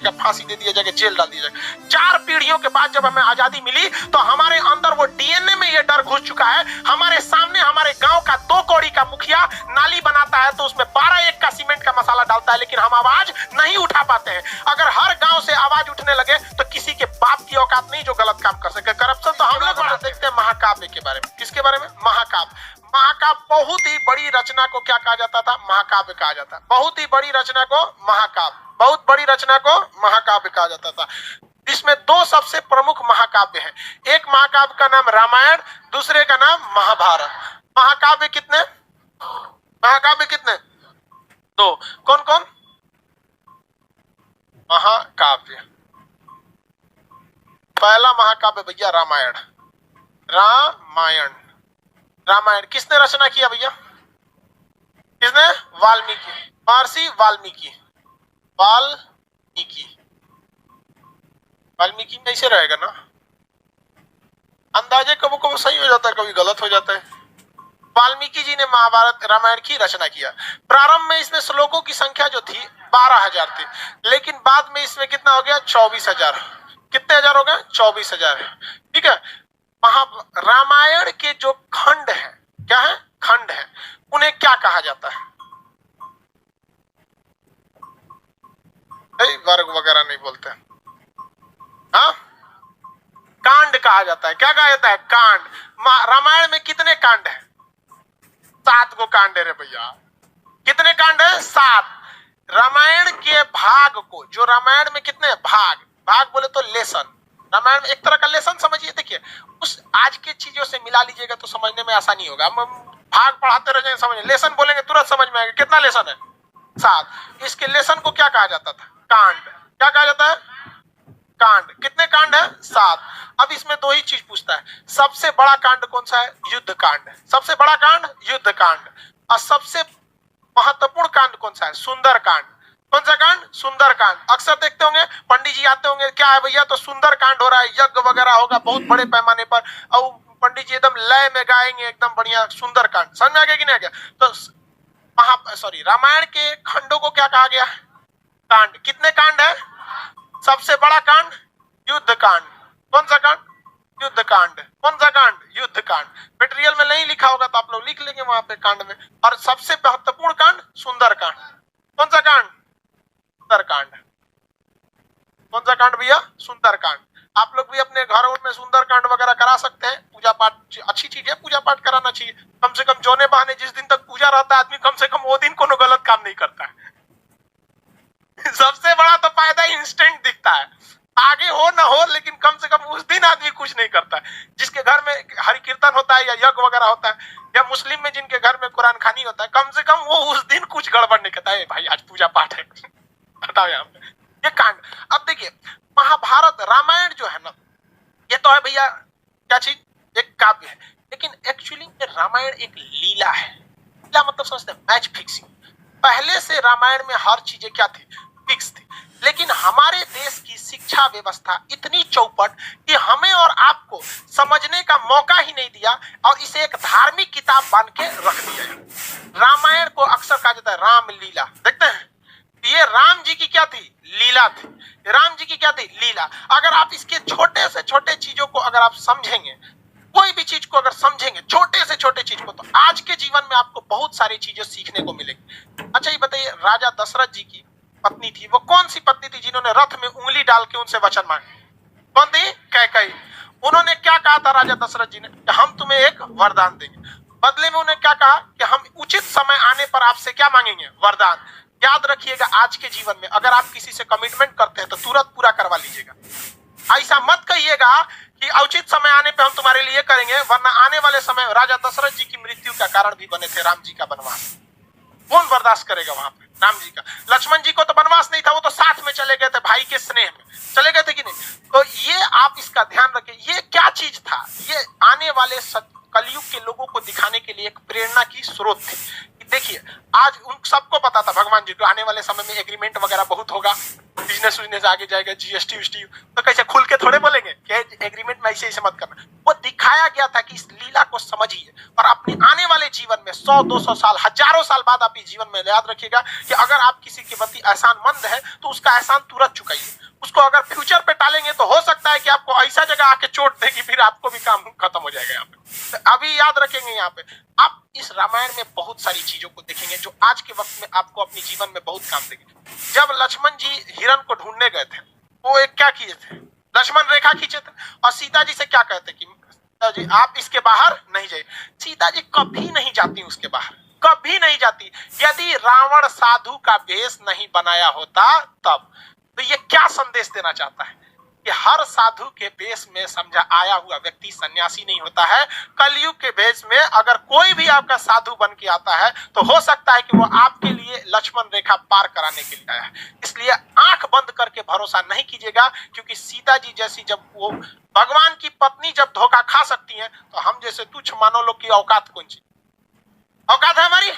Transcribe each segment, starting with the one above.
फांसी दे दिया जाएगा, जेल डाल दिया जाएगा। 4 पीढ़ियों के बाद जब हमें आजादी मिली तो हमारे अंदर वो डीएनए में ये डर घुस चुका है। हमारे सामने हमारे गांव का 2 कौड़ी का मुखिया नाली बनाता है तो उसमें 12 का सीमेंट का मसाला डालता है, लेकिन हम आवाज नहीं उठा पाते हैं। अगर हर गांव से आवाज उठने लगे तो किसी के बाप की औकात नहीं जो गलत काम कर सके। करप्शन तो हम लोग देखते हैं। महाकाव्य के बारे में, किसके बारे में? महाकाव्य। महाकाव्य बहुत ही बड़ी रचना को क्या कहा जाता था? महाकाव्य कहा जाता है। बहुत ही बड़ी रचना को महाकाव्य, बहुत बड़ी रचना को महाकाव्य कहा जाता था। इसमें 2 सबसे प्रमुख महाकाव्य हैं। एक महाकाव्य का नाम रामायण, दूसरे का नाम महाभारत। महाकाव्य कितने? महाकाव्य कितने? 2। कौन कौन? महाकाव्य। पहला महाकाव्य भैया रामायण। रामायण, रामायण किसने रचना किया भैया? किसने? वाल्मीकि, महर्षि वाल्मीकि। वाल्मीकि, वाल्मीकि में ऐसे रहेगा ना, अंदाजे कभी कभी सही हो जाता है, कभी गलत हो जाता है। वाल्मीकि जी ने महाभारत रामायण की रचना किया। प्रारंभ में इसमें श्लोकों की संख्या जो थी 12,000 थी, लेकिन बाद में इसमें कितना हो गया? 24,000। कितने हजार हो गए? 24,000। ठीक है। रामायण के जो खंड है, क्या है? खंड है। उन्हें क्या कहा जाता है? वर्ग वगैरह नहीं बोलते, हाँ? कांड कहा जाता है। क्या कहा जाता है? कांड। रामायण में कितने कांड है? 7 को कांड है रे भैया। कितने कांड है? 7। रामायण के भाग को, जो रामायण में कितने भाग, भाग बोले तो लेसन, रामायण में एक तरह का लेसन समझिए। देखिए, उस आज के चीजों से मिला लीजिएगा तो समझने में आसानी होगा। हम भाग पढ़ाते रह जाएंगे, समझ लेसन बोलेंगे तुरंत समझ में आएगा। कितना लेसन है? 7। इसके लेसन को क्या कहा जाता था? कांड। क्या कहा जाता है? कांड। कितने कांड है? 7। अब इसमें 2 ही चीज पूछता है। सबसे बड़ा कांड कौन सा है? युद्ध कांड। सबसे बड़ा कांड युद्ध कांड। और सबसे महत्वपूर्ण कांड कौन सा है? सुंदर कांड। कौन सा कांड? सुंदर कांड। अक्सर देखते होंगे पंडित जी आते होंगे, क्या है भैया? तो सुंदर कांड हो रहा है, यज्ञ वगैरह होगा बहुत बड़े पैमाने पर, और पंडित जी एकदम लय में गाएंगे एकदम बढ़िया सुंदर कांड। समझ में आ गया कि नहीं आ गया? तो रामायण के खंडों को क्या कहा गया? कांड। कितने कांड है? सबसे बड़ा कांड युद्ध कांड। कौन सा कांड? युद्ध कांड। कौन सा कांड? युद्ध कांड। मटेरियल में नहीं लिखा होगा तो आप लोग लिख लेंगे वहां पे कांड में। और सबसे महत्वपूर्ण कांड सुंदर कांड। कौन सा कांड? सुंदर कांड। कौन सा कांड भैया? सुंदर कांड। आप लोग भी अपने घरों में सुंदर कांड वगैरह करा सकते हैं। पूजा पाठ अच्छी चीज है, पूजा पाठ कराना चाहिए। कम से कम जोने बहाने जिस दिन तक पूजा रहता है आदमी कम से कम वो दिन कोनो गलत काम नहीं करता है। सबसे बड़ा तो फायदा इंस्टेंट दिखता है, आगे हो ना हो, लेकिन कम से कम उस दिन आदमी कुछ नहीं करता है। जिसके घर में हरि कीर्तन होता है या यज्ञ वगैरह होता है, या मुस्लिम में जिनके घर में कुरान खानी होता है, कम से कम वो उस दिन कुछ गड़बड़ नहीं करता है। भाई आज पूजा पाठ है बताओ यहाँ पे ये कांड। अब देखिए, महाभारत रामायण जो है ना, ये तो है भैया क्या चीज? एक काव्य है। लेकिन एक्चुअली रामायण एक लीला है। लीला मतलब समझते हैं? Match fixing. पहले से रामायण में हर चीजें क्या थी? फिक्स थी। लेकिन हमारे देश की शिक्षा व्यवस्था इतनी चौपट कि हमें और आपको समझने का मौका ही नहीं दिया और इसे एक धार्मिक किताब बन के रख दिया है। रामायण को अक्सर कहा जाता है राम लीला। देखते हैं, ये राम जी की क्या थी? लीला थी। राम जी की क्या थी? लीला। अगर आप इसके छोटे से छोटे चीजों को अगर आप समझेंगे, कोई भी चीज को अगर समझेंगे, छोटे से छोटे चीज को, तो आज के जीवन में आपको बहुत सारी चीजें सीखने को मिलेगी। अच्छा ये बताइए, राजा दशरथ जी की पत्नी थी, वो कौन सी पत्नी थी जिन्होंने रथ में उंगली डाल के उनसे वचन मांगे? कौन थी? कैकेयी। उन्होंने क्या कहा था राजा दशरथ जी ने? कि हम तुम्हें एक वरदान देंगे। बदले में उन्हें क्या कहा? कि हम उचित समय आने पर आपसे क्या मांगेंगे? वरदान। याद रखिएगा, आज के जीवन में अगर आप किसी से कमिटमेंट करते हैं तो तुरंत पूरा करवा लीजिएगा। ऐसा मत कहिएगा कि उचित समय आने पे हम तुम्हारे लिए करेंगे, वरना आने वाले समय राजा दशरथ जी की मृत्यु का कारण भी बने थे राम जी का वनवास। कौन बर्दाश्त करेगा वहां पे? राम जी का। लक्ष्मण जी को तो वनवास नहीं था, वो तो साथ में चले गए थे, भाई के स्नेह में चले गए थे कि नहीं? तो ये आप इसका ध्यान रखें। ये क्या चीज था? ये आने वाले कलयुग के लोगों को दिखाने के लिए एक प्रेरणा की स्रोत थी। देखिए, आज उन सबको पता था भगवान जी को आने वाले समय में एग्रीमेंट वगैरह बहुत होगा, बिजनेस उजने से आगे जाएगा, जीएसटी वीएसटी, तो कैसे खुल के थोड़े बोलेंगे कि एग्रीमेंट में ऐसे मत करना। वो दिखाया गया था कि इस लीला को समझिए और अपने आने वाले जीवन में 100-200 साल, हजारों साल बाद आप इस जीवन में याद रखिएगा कि अगर आप किसी के प्रति एहसानमंद है तो उसका एहसान तुरंत चुकाइए। उसको अगर फ्यूचर पे टालेंगे तो हो सकता है कि आपको ऐसा जगह आके चोट देगी, फिर आपको भी काम खत्म हो जाएगा यहाँ पे। तो अभी याद रखेंगे यहाँ पे आप इस रामायण में बहुत सारी चीजों को देखेंगे जो आज के वक्त में आपको अपने जीवन में बहुत काम देंगे। जब लक्ष्मण जी हिरण को ढूंढने गए थे, वो एक क्या किए थे, लक्ष्मण रेखा खींचे थे और सीता जी से क्या कहते कि सीता जी आप इसके बाहर नहीं जाइए। सीता जी कभी नहीं जाती उसके बाहर, कभी नहीं जाती। यदि रावण साधु का वेश नहीं बनाया होता तब। तो ये क्या संदेश देना चाहता है कि हर साधु के वेश में समझा आया हुआ व्यक्ति सन्यासी नहीं होता है। कलयुग के वेश में अगर कोई भी आपका साधु बन के आता है तो हो सकता है कि वो आपके लिए लक्ष्मण रेखा पार कराने के लिए आया है। इसलिए आंख बंद करके भरोसा नहीं कीजिएगा, क्योंकि सीता जी जैसी जब वो भगवान की पत्नी जब धोखा खा सकती है तो हम जैसे तुच्छ मानव लोग की औकात कौन सी औकात है हमारी।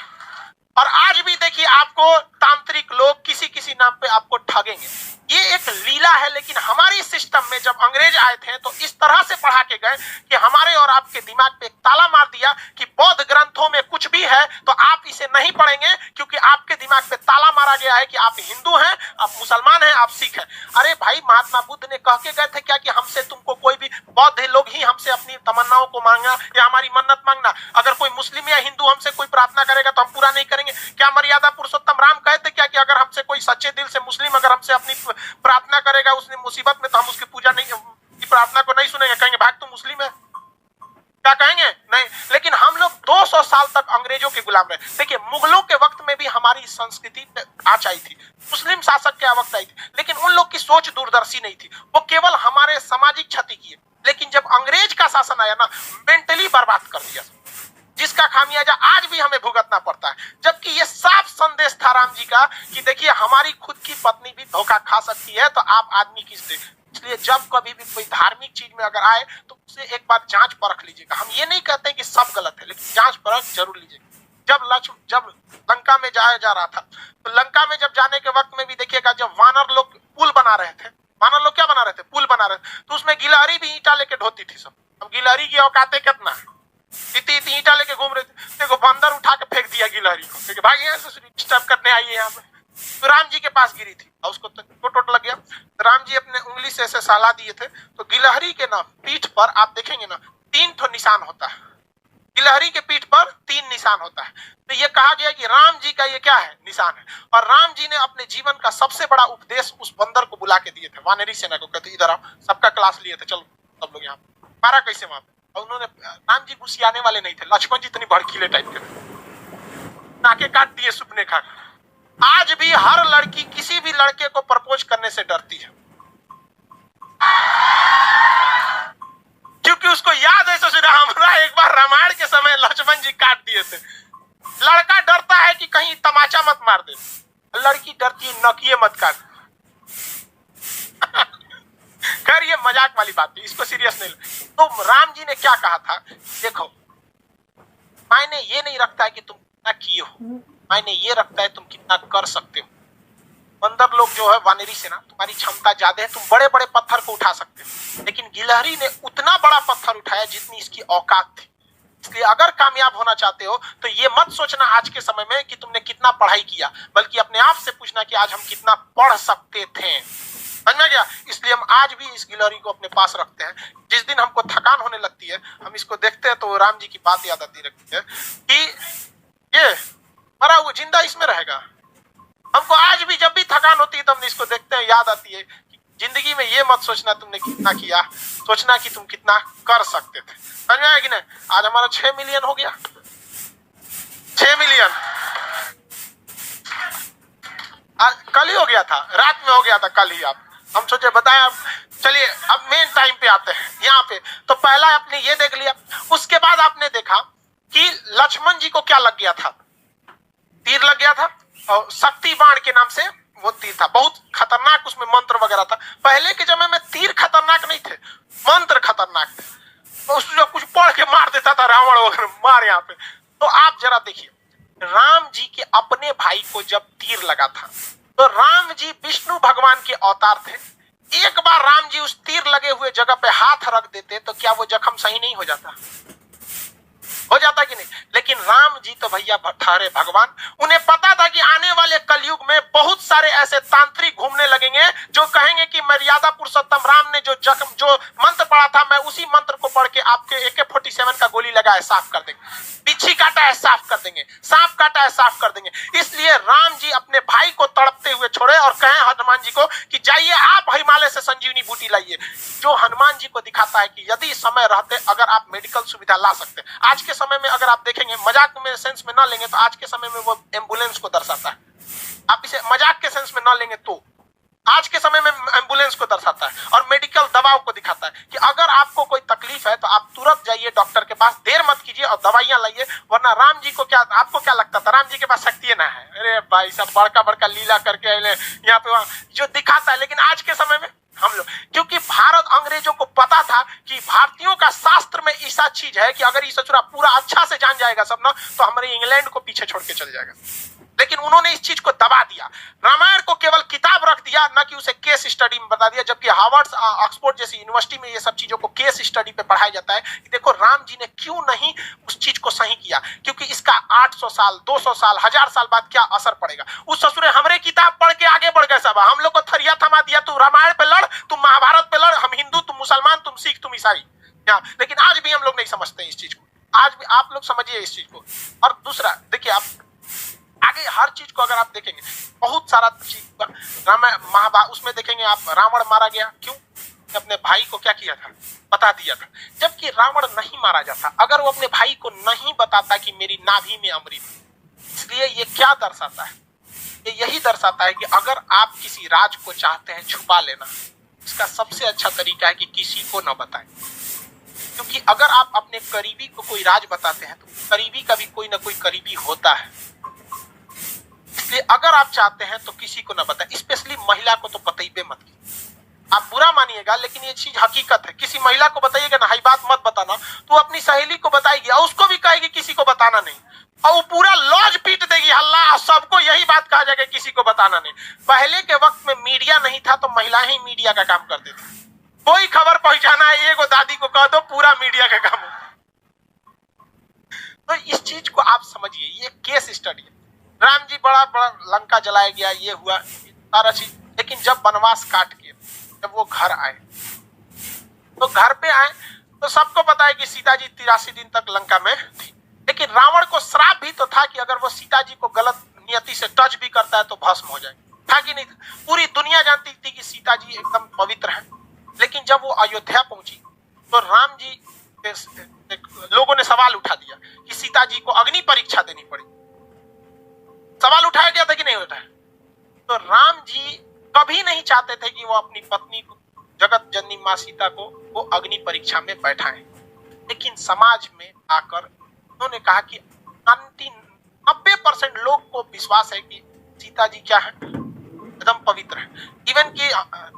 और आज भी देखिए आपको तांत्रिक लोग किसी किसी नाम पे आपको ठगेंगे। ये एक लीला है, लेकिन हमारी सिस्टम में जब अंग्रेज आए थे तो इस तरह से पढ़ा के गए कि हमारे और आपके दिमाग पे एक ताला मार दिया कि बौद्ध ग्रंथों में कुछ भी है तो आप इसे नहीं पढ़ेंगे, क्योंकि आपके दिमाग पे ताला मारा गया है कि आप हिंदू हैं, आप मुसलमान हैं, आप सिख हैं। अरे भाई, महात्मा बुद्ध ने कह के गए थे क्या कि हमसे तुमको कोई भी बौद्ध लोग ही हमसे अपनी तमन्नाओं को मांगना या हमारी मन्नत मांगना। अगर कोई मुस्लिम या हिंदू हमसे कोई प्रार्थना करेगा तो हम पूरा नहीं करेंगे। क्या मर्यादा पुरुषोत्तम राम कहते क्या कि अगर हमसे कोई सच्चे दिल से मुस्लिम अगर हमसे अपनी प्रार्थना करेगा उसने मुसीबत में तो हम उसकी पूजा नहीं, की प्रार्थना को नहीं सुनेंगे, कहेंगे भाग तू मुस्लिम है, क्या कहेंगे? नहीं। लेकिन हम लोग 200 साल तक अंग्रेजों के गुलाम रहे। देखिए मुगलों के वक्त में भी हमारी संस्कृति आज आई थी, मुस्लिम शासक के वक्त आई थी, लेकिन उन लोग की सोच दूरदर्शी नहीं थी, वो केवल हमारे सामाजिक क्षति किए। लेकिन जब अंग्रेज का शासन आया ना, मेंटली बर्बाद कर दिया, जिसका खामियाजा आज भी हमें भुगतना पड़ता है। जबकि ये साफ संदेश था राम जी का कि देखिए हमारी खुद की पत्नी भी धोखा खा सकती है, तो आप आदमी किस दे। इसलिए जब कभी भी कोई धार्मिक चीज में अगर आए तो उसे एक बार जांच परख लीजिएगा। हम ये नहीं कहते कि सब गलत है, लेकिन जांच परख जरूर लीजिएगा। जब लंका में जाया जा रहा था तो लंका में जब जाने के वक्त में भी देखिएगा, जब वानर लोग पुल बना रहे थे, वानर लोग क्या बना रहे थे, पुल बना रहे थे, तो उसमें गिलहरी भी ईंटा लेके ढोती थी सब। अब गिलहरी की औकाते कितना है, इतनी ईंटा लेके घूम रहे थे, देखो बंदर उठा के फेंक दिया गिलहरी को, क्योंकि भाई यहाँ से डिस्टर्ब करने आई है यहाँ पे। तो राम जी के पास गिरी थी और उसको टोट लग गया। तो राम जी अपने उंगली से ऐसे साला दिए थे, तो गिलहरी के ना पीठ पर आप देखेंगे ना 3 ठो निशान होता है, गिलहरी के पीठ पर 3 निशान होता है। तो ये कहा गया कि राम जी का ये क्या है, निशान है। और राम जी ने अपने जीवन का सबसे बड़ा उपदेश उस बंदर को बुला के दिए थे, वानरी सेना को, कहते इधर आओ, सबका क्लास लिए थे, चलो सब लोग यहाँ मारा कैसे वहां पे। और उन्होंने, राम जी गुस्सियाने वाले नहीं थे, लक्ष्मण जी इतनी भड़कीले टाइप के थे, नाके काट दिए सुपने खा। आज भी हर लड़की किसी भी लड़के को प्रपोज करने से डरती है, क्योंकि उसको याद है ससुर हमरा एक बार रामायण के समय लक्ष्मण जी काट दिए थे। लड़का डरता है कि कहीं तमाचा मत मार दे, लड़की डरती है नकिए मत काट। खैर ये मजाक वाली बात है, इसको सीरियस नहीं ले। तो राम जी ने क्या कहा था, देखो मायने ये नहीं रखता है कि तुम कितना किए हो, मायने ये रखता है तुम कितना कर सकते हो। बंदर लोग जो है वानरी सेना, तुम्हारी क्षमता ज्यादा है, तुम बड़े बड़े पत्थर को उठा सकते हो, लेकिन गिलहरी ने उतना बड़ा पत्थर उठाया जितनी इसकी औकात थी। इसलिए अगर कामयाब होना चाहते हो तो ये मत सोचना आज के समय में कि तुमने कितना पढ़ाई किया, बल्कि अपने आप से पूछना कि आज हम कितना पढ़ सकते थे। समझ में गया? इसलिए हम आज भी इस गिलहरी को अपने पास रखते हैं। जिस दिन हमको थकान होने लगती है, हम इसको देखते हैं तो राम जी की बात याद आती रहती है कि ये मरा हुआ जिंदा इसमें रहेगा। हमको आज भी जब भी थकान होती है तो हम इसको देखते हैं, याद आती है कि जिंदगी में ये मत सोचना तुमने कितना किया, सोचना कि तुम कितना कर सकते थे। समझ में आया कि नहीं? आज हमारा 6 मिलियन हो गया, 6 मिलियन कल ही हो गया था, रात में हो गया था कल ही। आप हम सोचे बताएं। अब चलिए अब मेन टाइम पे आते हैं यहाँ पे। तो पहला आपने ये देख लिया, उसके बाद आपने देखा कि लक्ष्मण जी को क्या लग गया था, तीर लग गया था, और शक्ति बाण के नाम से वो तीर था, बहुत खतरनाक, उसमें मंत्र वगैरह था। पहले के समय में तीर खतरनाक नहीं थे, मंत्र खतरनाक थे, तो उसको कुछ पढ़ के मार देता था रावण वगैरह, मार यहाँ पे। तो आप जरा देखिए, राम जी के अपने भाई को जब तीर लगा था तो तो राम जी विष्णु भगवान के अवतार थे। एक बार राम जी उस तीर लगे हुए जगह पे हाथ रख देते तो क्या वो जख्म सही नहीं हो जाता? हो जाता कि नहीं? लेकिन राम जी तो भैया ठहरे भगवान। उन्हें पता था कि आने वाले कलयुग में बहुत सारे ऐसे तांत्रिक घूमने लगेंगे जो कहेंगे कि मर्यादा पुरुषोत्तम राम ने जो मंत्र पढ़ा था, मैं उसी मंत्र को पढ़ के आपके AK-47 का गोली लगा है साफ कर देंगे, बिच्छी काटा है साफ कर देंगे, सांप काटा है साफ कर देंगे। इसलिए राम जी अपने भाई को तड़पते हुए छोड़े और कहे हनुमान जी को कि जाइए आप हिमालय से संजीवनी बूटी लाइए, जो हनुमान जी को दिखाता है कि यदि समय रहते अगर आप मेडिकल सुविधा ला सकते। आज के समय में अगर आप देखेंगे, मजाक में सेंस में ना लेंगे तो आज के समय में वो एम्बुलेंस को दर्शाता है। आप इसे मजाक के सेंस में ना लेंगे तो आज के समय में एम्बुलेंस को दर्शाता है और मेडिकल दवाओं को दिखाता है कि अगर आपको कोई तकलीफ है तो आप तुरंत जाइए डॉक्टर के पास, देर मत कीजिए और दवाइयां लाइए। वरना राम जी को क्या, आपको क्या लगता था राम जी के पास शक्ति ना है? अरे भाई सब बड़का बड़का लीला करके यहाँ पे वहां जो दिखाता है। लेकिन आज के समय में हम लोग, क्योंकि भारत अंग्रेजों को पता था कि भारतीयों का शास्त्र में ऐसा चीज है कि अगर ये सचुरा पूरा अच्छा से जान जाएगा सब ना तो हमारे इंग्लैंड को पीछे छोड़ के चल जाएगा। लेकिन उन्होंने इस चीज को दबा दिया, रामायण को केवल किताब रख दिया, न कि उसे केस स्टडी में बता दिया। जबकि हार्वर्ड ऑक्सफोर्ड जैसी यूनिवर्सिटी में ये सब चीजों को केस स्टडी पे पढ़ाया जाता है कि देखो राम जी ने क्यों नहीं उस चीज को सही किया, क्योंकि इसका 800 साल 200 साल 1000 साल बाद क्या असर पड़ेगा। उस ससुरे हमरे किताब पढ़ के आगे बढ़ गए सब, हम लोग को थरिया थमा दिया, तू रामायण पे लड़, तुम महाभारत पे लड़, हम हिंदू तुम मुसलमान, तुम सिख तुम ईसाई। लेकिन आज भी हम लोग नहीं समझते इस चीज को, आज भी आप लोग समझिए इस चीज को। और दूसरा देखिए, आप आगे हर चीज को अगर आप देखेंगे, बहुत सारा चीज रामायण महाभारत उसमें देखेंगे आप, रावण मारा गया क्यों? अपने भाई को क्या किया था? बता दिया था। जबकि रावण नहीं मारा जाता अगर वो अपने भाई को नहीं बताता कि मेरी नाभि में अमृत। इसलिए ये क्या दर्शाता है? ये यही दर्शाता है कि अगर आप किसी राज को चाहते हैं छुपा लेना, इसका सबसे अच्छा तरीका है कि किसी को न बताएं। क्योंकि अगर आप अपने करीबी को कोई राज बताते हैं तो करीबी का भी कोई ना कोई करीबी होता है। इसलिए अगर आप चाहते हैं तो किसी को न बताएं, स्पेशली महिला को तो बताइए मत। आप बुरा मानिएगा लेकिन ये चीज हकीकत है। किसी महिला को बताइएगा ना, हाई बात मत बताना, तो अपनी सहेली को बताएगी और उसको भी कहेगी किसी को बताना नहीं, और वो पूरा लॉज पीट देगी हल्ला, सबको यही बात कहा जाएगा किसी को बताना नहीं। पहले के वक्त में मीडिया नहीं था तो महिलाएं ही मीडिया का काम करती थी। कोई खबर पहुंचाना है, एगो दादी को कह दो, पूरा मीडिया का काम हो। तो इस चीज को आप समझिए, ये केस स्टडी है। राम जी बड़ा बड़ा लंका जलाया गया, ये हुआ सारा चीज, लेकिन जब वनवास काट के जब वो घर आए तो घर पे आए तो सबको पता है कि सीता जी 83 दिन तक लंका में थी। लेकिन रावण को श्राप भी तो था कि अगर वो सीता जी को गलत नियति से टच भी करता है तो भस्म हो जाए, था कि नहीं? पूरी दुनिया जानती थी कि सीता जी एकदम पवित्र है। लेकिन जब वो अयोध्या पहुंची तो राम जी लोगों ने सवाल उठा दिया कि सीता जी को अग्नि परीक्षा देनी पड़ी। सवाल उठाया गया था कि नहीं उठाया? तो राम जी कभी नहीं चाहते थे कि वो अपनी पत्नी को, जगत जननी मां सीता को, वो अग्नि परीक्षा में बैठाएं। लेकिन समाज में आकर उन्होंने कहा कि 90% लोग को विश्वास है कि सीता जी क्या है, एकदम पवित्र है। इवन कि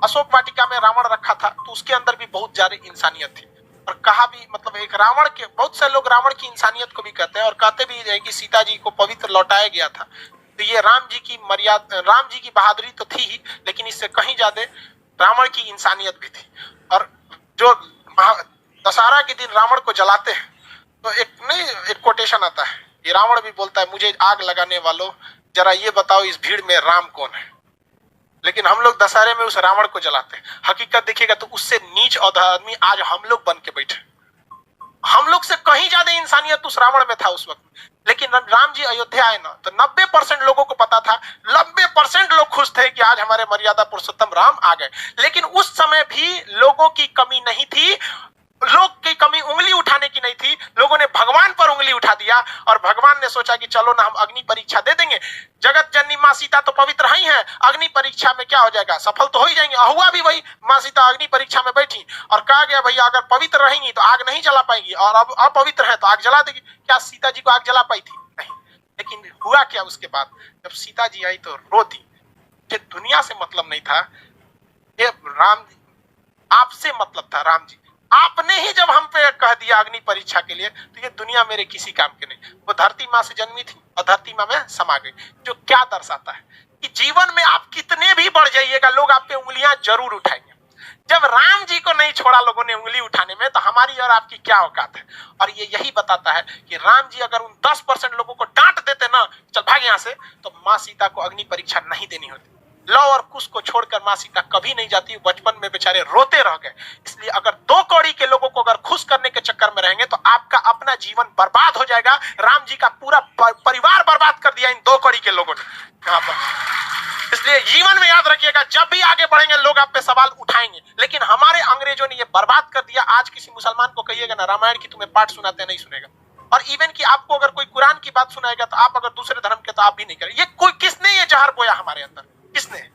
अशोक वाटिका में रावण रखा था तो उसके अंदर भी बहुत ज्यादा इंसानियत थी। और कहा भी, मतलब एक रावण के, बहुत से लोग रावण की इंसानियत को भी कहते हैं और कहते भी है कि सीता जी को पवित्र लौटाया गया था। तो ये राम जी की मर्यादा, राम जी की बहादुरी तो थी ही, लेकिन इससे कहीं ज्यादा रावण की इंसानियत भी थी। और जो दशहरा के दिन रावण को जलाते हैं तो एक कोटेशन आता है, ये रावण भी बोलता है, मुझे आग लगाने वालों जरा ये बताओ इस भीड़ में राम कौन है। लेकिन हम लोग दशहरे में उस रावण को जलाते हैं। हकीकत देखिएगा तो उससे नीच और आदमी आज हम लोग बन के बैठे। हम लोग से कहीं ज्यादा इंसानियत उस रावण में था उस वक्त। लेकिन राम जी अयोध्या आए ना तो 90% लोगों को पता था, 90% लोग खुश थे कि आज हमारे मर्यादा पुरुषोत्तम राम आ गए। लेकिन उस समय भी लोगों की कमी नहीं थी, लोग की कमी उंगली उठाने की नहीं थी। लोगों ने भगवान पर उंगली उठा दिया और भगवान ने सोचा कि चलो ना हम अग्नि परीक्षा दे देंगे, जगत जननी मां सीता तो पवित्र ही है, अग्नि परीक्षा में क्या हो जाएगा, सफल तो हो ही जाएंगे। हुआ भी वही, मां सीता अग्नि परीक्षा में बैठी और कहा गया भैया अगर पवित्र रहेंगी तो आग नहीं जला पाएंगी और अब अपवित्र है तो आग जला देगी। क्या सीता जी को आग जला पाई थी? नहीं। लेकिन हुआ क्या उसके बाद, जब सीता जी आई तो रो दी। ये दुनिया से मतलब नहीं था, ये राम आपसे मतलब था। राम जी आपने ही जब हम पे कह दिया अग्नि परीक्षा के लिए तो ये दुनिया मेरे किसी काम के नहीं। वो धरती माँ से जन्मी थी और धरती माँ में समा गई। जो क्या दर्शाता है कि जीवन में आप कितने भी बढ़ जाइएगा, लोग आप पे उंगलियां जरूर उठाएंगे। जब राम जी को नहीं छोड़ा लोगों ने उंगली उठाने में, तो हमारी और आपकी क्या औकात है। और ये यही बताता है कि राम जी अगर उन 10% लोगों को डांट देते ना, चल भाग यहां से, तो माँ सीता को अग्नि परीक्षा नहीं देनी होती। लव और कुश को छोड़कर माँ सीता कभी नहीं जाती, बचपन में बेचारे रोते रह गए। इसलिए अगर 2 कौड़ी के लोगों को अगर खुश करने के चक्कर में रहेंगे तो आपका अपना जीवन बर्बाद हो जाएगा। राम जी का पूरा परिवार बर्बाद कर दिया इन 2 कौड़ी के लोगों ने यहाँ पर। इसलिए जीवन में याद रखिएगा, जब भी आगे बढ़ेंगे लोग आप पे सवाल उठाएंगे, लेकिन हमारे अंग्रेजों ने ये बर्बाद कर दिया। आज किसी मुसलमान को कहिएगा ना रामायण की तुम्हें पाठ सुनाते, नहीं सुनेगा। और इवन कि आपको अगर कोई कुरान की बात सुनाएगा तो आप अगर दूसरे धर्म के, तो आप भी नहीं करें। ये कोई किसने ये जहर बोया हमारे अंदर, किसने?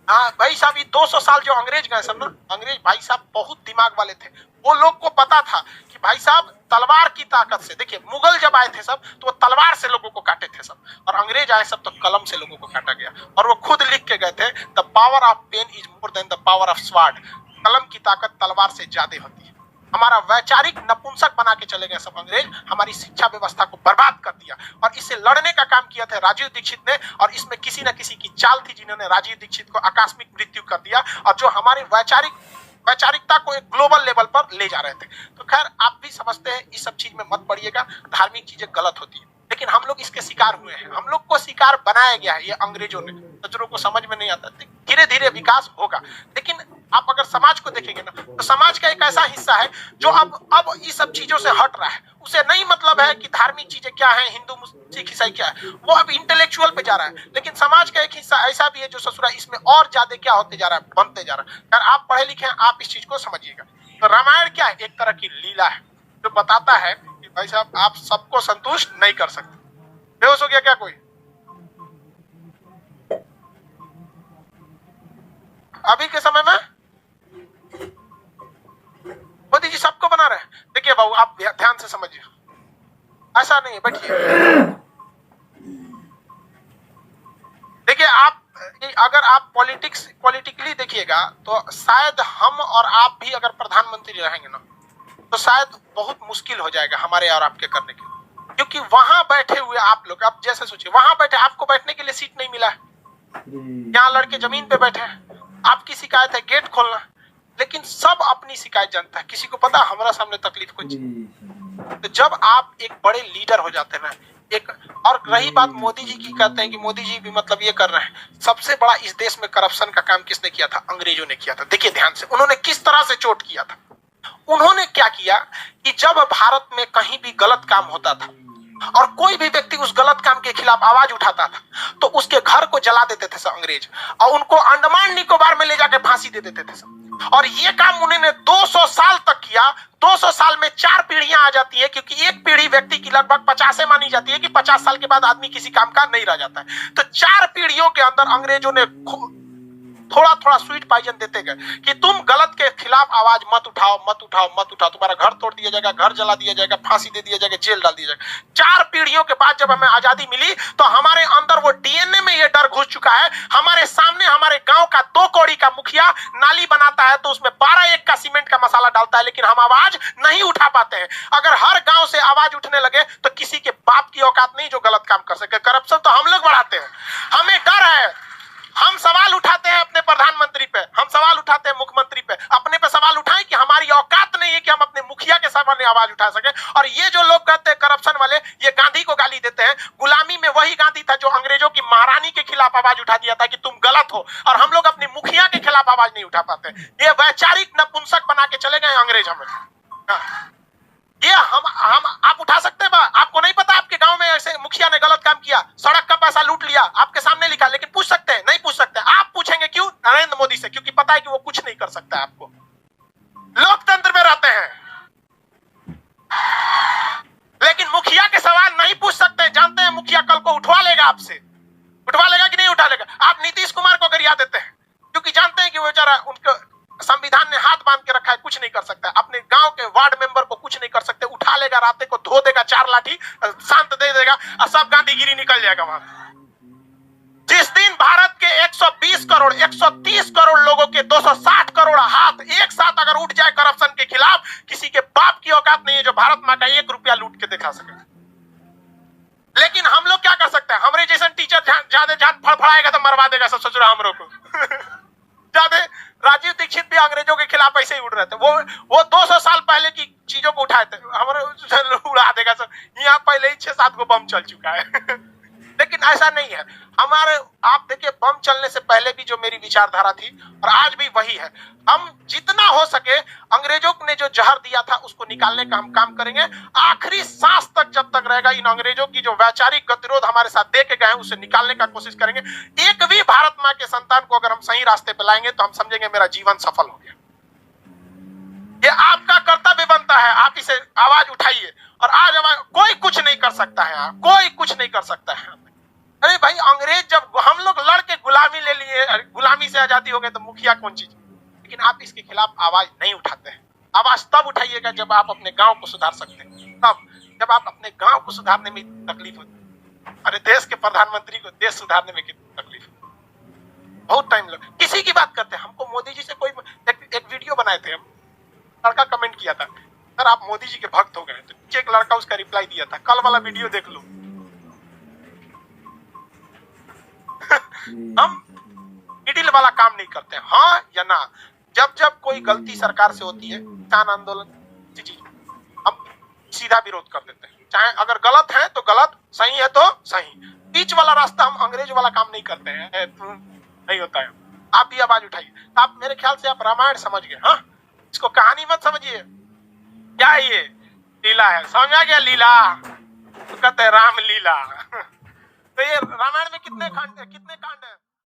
हाँ भाई साहब, ये 200 साल जो अंग्रेज गए सब ना, अंग्रेज भाई साहब बहुत दिमाग वाले थे। वो लोग को पता था कि भाई साहब तलवार की ताकत से, देखिए मुगल जब आए थे सब तो वो तलवार से लोगों को काटे थे सब, और अंग्रेज आए सब तो कलम से लोगों को काटा गया। और वो खुद लिख के गए थे, the power of pen is more than the power of sword. कलम की ताकत तलवार से ज्यादा होती है। हमारा वैचारिक नपुंसक बना के चले गए सब अंग्रेज, हमारी शिक्षा व्यवस्था को बर्बाद कर दिया। और इससे लड़ने का काम किया था राजीव दीक्षित ने, और इसमें किसी न किसी की चाल थी जिन्होंने राजीव दीक्षित को आकस्मिक मृत्यु कर दिया, और जो हमारे वैचारिकता को एक ग्लोबल लेवल पर ले जा रहे थे। तो खैर आप भी समझते हैं, इस सब चीज में मत पड़िएगा, धार्मिक चीजें गलत होती है, लेकिन हम लोग इसके शिकार हुए हैं। हम लोग को शिकार बनाया गया है ये अंग्रेजों ने, नजरों को समझ में नहीं आता। धीरे धीरे विकास होगा, लेकिन आप अगर समाज को देखेंगे ना, तो समाज का एक ऐसा हिस्सा है जो अब इस सब चीजों से हट रहा है। उसे नहीं मतलब है कि धार्मिक चीजें क्या है, हिंदू सिख ईसाई क्या है, वो अब इंटेलेक्चुअल पे जा रहा है। लेकिन समाज का एक हिस्सा ऐसा भी है जो ससुरा इसमें और ज्यादा क्या होते जा रहा है, बनते जा रहा है। अगर आप पढ़े लिखे हैं, आप इस चीज को समझिएगा। तो रामायण क्या है? एक तरह की लीला है जो बताता है कि भाई साहब आप सबको संतुष्ट नहीं कर सकते। बेहोश हो गया क्या कोई? अभी के समय में मोदी जी सबको बना रहे हैं। देखिए बाबू, आप ध्यान से समझिए, ऐसा नहीं है, बैठिए। देखिए आप अगर आप पॉलिटिकली देखिएगा तो शायद हम और आप भी अगर प्रधानमंत्री रहेंगे ना, तो शायद बहुत मुश्किल हो जाएगा हमारे और आपके करने के, क्योंकि वहां बैठे हुए आप लोग, आप जैसे सोचिए, वहां बैठे आपको बैठने के लिए सीट नहीं मिला है, यहाँ लड़के जमीन पे बैठे हैं। आपकी शिकायत है गेट खोलना, लेकिन सब अपनी शिकायत जानता है, किसी को पता हमारा सामने तकलीफ कुछ। तो जब आप एक बड़े लीडर हो जाते हैं ना, एक और रही बात मोदी जी की, कहते हैं कि मोदी जी भी मतलब ये कर रहे हैं। सबसे बड़ा इस देश में करप्शन का काम किसने किया था? अंग्रेजों ने किया था। देखिए ध्यान से, उन्होंने किस तरह से चोट किया था। उन्होंने क्या किया कि जब भारत में कहीं भी गलत काम होता था और कोई भी व्यक्ति उस गलत काम के खिलाफ आवाज उठाता था, तो उसके घर को जला देते थे सब अंग्रेज, और उनको अंडमान निकोबार में ले जाकर फांसी दे देते थे सब। और ये काम उन्होंने 200 साल तक किया। 200 साल में 4 पीढ़ियां आ जाती है, क्योंकि एक पीढ़ी व्यक्ति की लगभग 50 मानी जाती है कि 50 साल के बाद आदमी किसी काम का नहीं रह जाता है। तो 4 पीढ़ियों के अंदर अंग्रेजों ने थोड़ा थोड़ा स्वीट पॉइजन देते गए कि तुम गलत के खिलाफ आवाज मत उठाओ, मत उठाओ, मत उठाओ, तुम्हारा घर तोड़ दिया जाएगा, घर जला दिया जाएगा, फांसी दे दिया जाएगा, जेल डाल दिया जाएगा। 4 पीढ़ियों के बाद जब हमें आजादी मिली, तो हमारे अंदर वो डीएनए में ये डर घुस चुका है। हमारे सामने हमारे गांव का 2 कौड़ी का मुखिया नाली बनाता है तो उसमें 12 का सीमेंट का मसाला डालता है, लेकिन हम आवाज नहीं उठा पाते हैं। अगर हर गांव से आवाज उठने लगे तो किसी के बाप की औकात नहीं जो गलत काम कर सके। करप्शन तो हम लोग बढ़ाते हैं, हमें डर है। हम सवाल उठाते हैं अपने प्रधानमंत्री पे, हम सवाल उठाते हैं मुख्यमंत्री पे, अपने पे सवाल उठाएं कि हमारी औकात नहीं है कि हम अपने मुखिया के सामने आवाज उठा सके। और ये जो लोग कहते हैं करप्शन वाले, ये गांधी को गाली देते हैं। गुलामी में वही गांधी था जो अंग्रेजों की महारानी के खिलाफ आवाज उठा दिया था कि तुम गलत हो, और हम लोग अपने मुखिया के खिलाफ आवाज नहीं उठा पाते। ये वैचारिक नपुंसक बना के चले गए अंग्रेज हमें। ये हम आप उठा सकते हैं? आपको नहीं पता आपके गांव में ऐसे मुखिया ने गलत काम किया, सड़क का पैसा लूट लिया, आपके सामने लिखा, लेकिन पूछ सकते हैं? नहीं पूछ सकते। आप पूछेंगे क्यों? नरेंद्र मोदी से, क्योंकि पता है कि वो कुछ नहीं कर सकता है। आपको लोकतंत्र में रहते हैं, लेकिन मुखिया के सवाल नहीं पूछ सकते। जानते हैं मुखिया कल को उठवा लेगा आपसे, उठवा लेगा कि नहीं उठा लेगा? आप नीतीश कुमार को गरिया देते हैं, क्योंकि जानते हैं कि वो बेचारा, उनको संविधान ने हाथ बांध के रखा है, कुछ नहीं कर सकता। अपने गांव के वार्ड मेंबर को कुछ नहीं कर सकते। उठा लेगा, राते को धो देगा 4 लाठी, शांत दे देगा, और सब गांधीगिरी निकल जाएगा वहां। जिस दिन भारत के 120 करोड़ 130 करोड़ लोगों के 260 करोड़ हाथ एक साथ अगर उठ जाए करप्शन के खिलाफ, किसी के बाप की औकात नहीं है जो भारत मां का 1 रुपया लूट के दिखा सके। लेकिन हम लोग क्या कर सकते हैं? हमारे जैसे टीचर ज्यादा जान फड़फड़ाएगा तो मरवा देगा सब, सोच रहा हम लोग को। ज्यादा राजीव दीक्षित भी अंग्रेजों के खिलाफ ऐसे ही उड़ रहे थे। वो 200 साल पहले की चीजों को उठाए थे, हमारे उड़ा देगा सब। यहाँ पहले ही 6-7 को बम चल चुका है। लेकिन ऐसा नहीं है हमारे। आप देखिए, बम चलने से पहले भी जो मेरी विचारधारा थी और आज भी वही है। हम जितना हो सके अंग्रेजों ने जो जहर दिया था उसको निकालने का हम काम करेंगे। आखिरी सांस तक जब तक रहेगा, इन अंग्रेजों की जो वैचारिक गतिरोध हमारे साथ दे के गए उसे निकालने का कोशिश करेंगे। एक भी भारत माँ के संतान को अगर हम सही रास्ते पे लाएंगे तो हम समझेंगे मेरा जीवन सफल हो गया। ये आपका कर्तव्य बनता है, आप इसे आवाज उठाइए। और आज कोई कुछ नहीं कर सकता है, कोई कुछ नहीं कर सकता है। अरे भाई, अंग्रेज जब हम लोग लड़के गुलामी ले लिए, गुलामी से आजादी हो गए, तो मुखिया कौन चीज? लेकिन आप इसके खिलाफ आवाज नहीं उठाते हैं। आवाज तब उठाइएगा जब आप अपने गांव को सुधार सकते हैं, तब जब आप अपने गांव को सुधारने में तकलीफ होती है। अरे देश के प्रधानमंत्री को देश सुधारने में कितनी तकलीफ है, बहुत टाइम लग। किसी की बात करते हैं, हमको मोदी जी से कोई एक वीडियो बनाए थे हम, लड़का कमेंट किया था, सर आप मोदी जी के भक्त हो गए, तो एक लड़का उसका रिप्लाई दिया था, कल वाला वीडियो देख लो। हम मिडिल वाला काम नहीं करते, हाँ या ना। जब जब कोई गलती सरकार से होती है, किसान आंदोलन, हम सीधा विरोध कर देते हैं। चाहे अगर गलत है तो गलत, सही है तो सही। बीच वाला रास्ता हम अंग्रेज वाला काम नहीं करते हैं, नहीं होता है। आप भी आवाज उठाइए। आप मेरे ख्याल से आप रामायण समझ गए। हाँ, इसको कहानी मत समझिए, क्या है ये? लीला है, समझा गया? लीला तो कहते हैं राम लीला। तो ये रामायण में कितने कांड है?